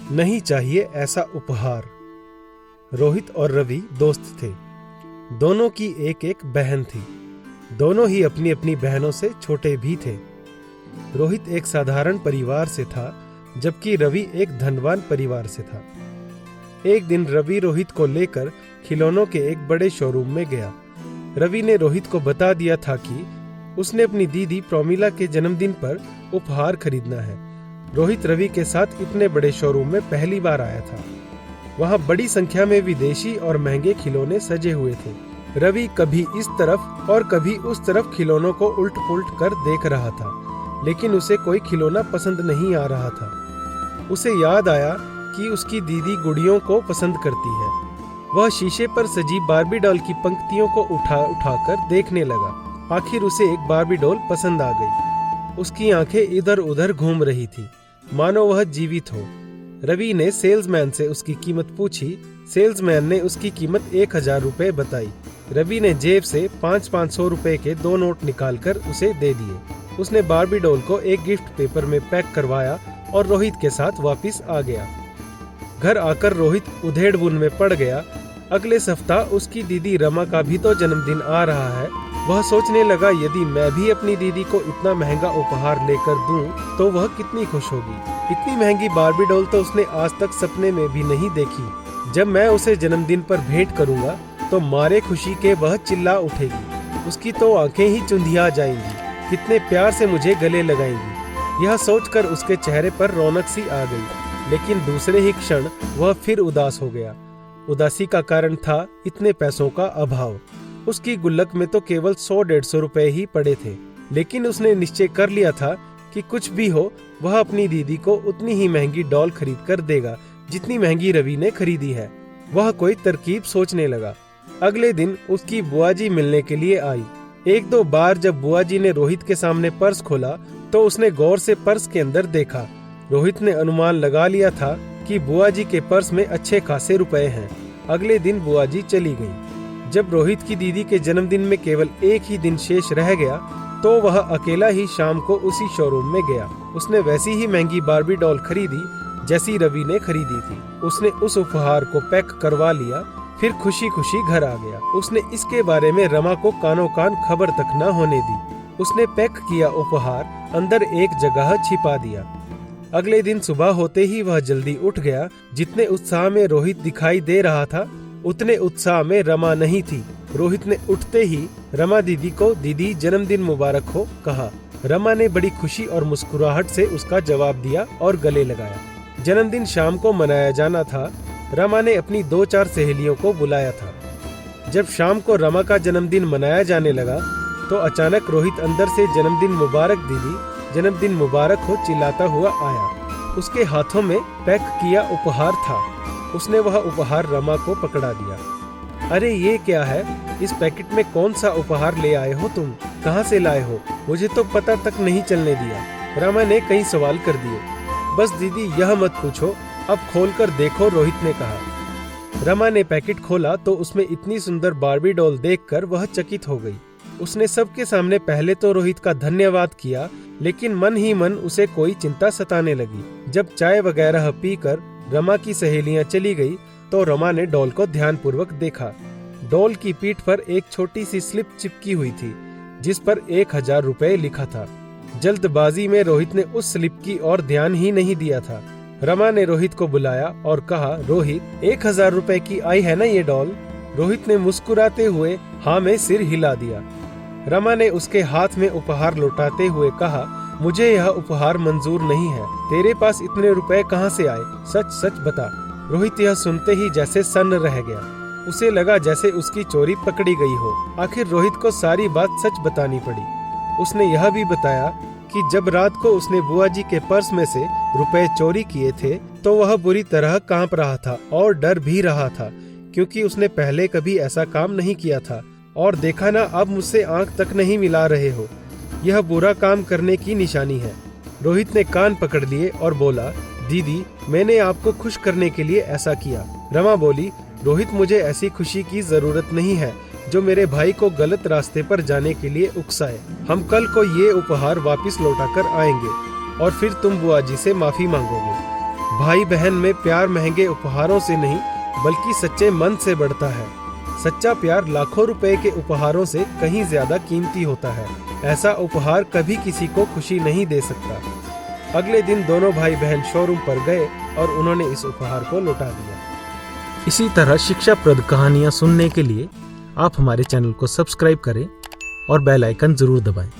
नहीं चाहिए ऐसा उपहार। रोहित और रवि दोस्त थे। दोनों की एक एक बहन थी। दोनों ही अपनी अपनी बहनों से छोटे भी थे। रोहित एक साधारण परिवार से था, जबकि रवि एक धनवान परिवार से था। एक दिन रवि रोहित को लेकर खिलौनों के एक बड़े शोरूम में गया। रवि ने रोहित को बता दिया था कि उसने अपनी दीदी प्रोमिला के जन्मदिन पर उपहार खरीदना है। रोहित रवि के साथ इतने बड़े शोरूम में पहली बार आया था। वहां बड़ी संख्या में विदेशी और महंगे खिलौने सजे हुए थे। रवि कभी इस तरफ और कभी उस तरफ खिलौनों को उल्ट पुल्ट कर देख रहा था, लेकिन उसे कोई खिलौना पसंद नहीं आ रहा था। उसे याद आया कि उसकी दीदी गुड़ियों को पसंद करती है। वह शीशे पर सजी बार्बी डॉल की पंक्तियों को उठाकर देखने लगा। आखिर उसे एक बार्बी डॉल पसंद आ गई। उसकी आंखें इधर उधर घूम रही थी, मानो वह जीवित हो। रवि ने सेल्समैन से उसकी कीमत पूछी। सेल्समैन ने उसकी कीमत 1000 रुपए बताई। रवि ने जेब से 500 रुपए के 2 नोट निकालकर उसे दे दिए। उसने बार्बी डॉल को एक गिफ्ट पेपर में पैक करवाया और रोहित के साथ वापस आ गया। घर आकर रोहित उधेड़बुन में पड़ गया। अगले सप्ताह उसकी दीदी रमा का भी तो जन्मदिन आ रहा है। वह सोचने लगा, यदि मैं भी अपनी दीदी को इतना महंगा उपहार लेकर दूं, तो वह कितनी खुश होगी। इतनी महंगी बार्बी डॉल तो उसने आज तक सपने में भी नहीं देखी। जब मैं उसे जन्मदिन पर भेंट करूंगा तो मारे खुशी के वह चिल्ला उठेगी। उसकी तो आंखें ही चुंधिया जाएंगी। कितने प्यार से मुझे गले लगाएंगी। यह सोचकर उसके चेहरे पर रौनक सी आ गई, लेकिन दूसरे ही क्षण वह फिर उदास हो गया। उदासी का कारण था इतने पैसों का अभाव। उसकी गुल्लक में तो केवल 100-150 रुपए ही पड़े थे, लेकिन उसने निश्चय कर लिया था कि कुछ भी हो वह अपनी दीदी को उतनी ही महंगी डॉल खरीद कर देगा जितनी महंगी रवि ने खरीदी है। वह कोई तरकीब सोचने लगा। अगले दिन उसकी बुआ जी मिलने के लिए आई। 1-2 बार जब बुआ जी ने रोहित के सामने पर्स खोला तो उसने गौर से पर्स के अंदर देखा। रोहित ने अनुमान लगा लिया था कि बुआ जी के पर्स में अच्छे खासे रुपए हैं। अगले दिन बुआ जी चली गईं। जब रोहित की दीदी के जन्मदिन में केवल एक ही दिन शेष रह गया तो वह अकेला ही शाम को उसी शोरूम में गया। उसने वैसी ही महंगी बार्बी डॉल खरीदी जैसी रवि ने खरीदी थी। उसने उस उपहार को पैक करवा लिया, फिर खुशी खुशी घर आ गया। उसने इसके बारे में रमा को कानों कान खबर तक न होने दी। उसने पैक किया उपहार अंदर एक जगह छिपा दिया। अगले दिन सुबह होते ही वह जल्दी उठ गया। जितने उत्साह में रोहित दिखाई दे रहा था, उतने उत्साह में रमा नहीं थी। रोहित ने उठते ही रमा दीदी को दीदी जन्मदिन मुबारक हो कहा। रमा ने बड़ी खुशी और मुस्कुराहट से उसका जवाब दिया और गले लगाया। जन्मदिन शाम को मनाया जाना था। रमा ने अपनी 2-4 सहेलियों को बुलाया था। जब शाम को रमा का जन्मदिन मनाया जाने लगा तो अचानक रोहित अंदर से जन्मदिन मुबारक दीदी, जन्मदिन मुबारक हो चिल्लाता हुआ आया। उसके हाथों में पैक किया उपहार था। उसने वह उपहार रमा को पकड़ा दिया। अरे ये क्या है? इस पैकेट में कौन सा उपहार ले आए हो तुम? कहाँ से लाए हो? मुझे तो पता तक नहीं चलने दिया। रमा ने कई सवाल कर दिए। बस दीदी यह मत पूछो, अब खोल कर देखो, रोहित ने कहा। रमा ने पैकेट खोला तो उसमें इतनी सुंदर बार्बी डॉल देखकर वह चकित हो गई। उसने सबके सामने पहले तो रोहित का धन्यवाद किया, लेकिन मन ही मन उसे कोई चिंता सताने लगी। जब चाय वगैरह पीकर रमा की सहेलियां चली गई तो रमा ने डॉल को ध्यानपूर्वक देखा। डॉल की पीठ पर एक छोटी सी स्लिप चिपकी हुई थी जिस पर 1000 रुपए लिखा था। जल्दबाजी में रोहित ने उस स्लिप की ओर ध्यान ही नहीं दिया था। रमा ने रोहित को बुलाया और कहा, रोहित 1000 रुपए की आई है ना ये डॉल? रोहित ने मुस्कुराते हुए हाँ में सिर हिला दिया। रमा ने उसके हाथ में उपहार लौटाते हुए कहा, मुझे यह उपहार मंजूर नहीं है। तेरे पास इतने रुपए कहाँ से आए? सच सच बता। रोहित यह सुनते ही जैसे सन्न रह गया। उसे लगा जैसे उसकी चोरी पकड़ी गई हो। आखिर रोहित को सारी बात सच बतानी पड़ी। उसने यह भी बताया कि जब रात को उसने बुआ जी के पर्स में से रुपए चोरी किए थे तो वह बुरी तरह कांप रहा था और डर भी रहा था, क्योंकि उसने पहले कभी ऐसा काम नहीं किया था। और देखा ना, अब मुझसे आंख तक नहीं मिला रहे हो। यह बुरा काम करने की निशानी है। रोहित ने कान पकड़ लिए और बोला, दीदी मैंने आपको खुश करने के लिए ऐसा किया। रमा बोली, रोहित मुझे ऐसी खुशी की जरूरत नहीं है जो मेरे भाई को गलत रास्ते पर जाने के लिए उकसाए। हम कल को ये उपहार वापस लौटा कर आएंगे और फिर तुम बुआ जी से माफी मांगोगे। भाई बहन में प्यार महंगे उपहारों से नहीं बल्कि सच्चे मन से बढ़ता है। सच्चा प्यार लाखों रुपए के उपहारों से कहीं ज्यादा कीमती होता है। ऐसा उपहार कभी किसी को खुशी नहीं दे सकता। अगले दिन दोनों भाई बहन शोरूम पर गए और उन्होंने इस उपहार को लौटा दिया। इसी तरह शिक्षाप्रद कहानियां सुनने के लिए आप हमारे चैनल को सब्सक्राइब करें और बेल आइकन जरूर दबाएं।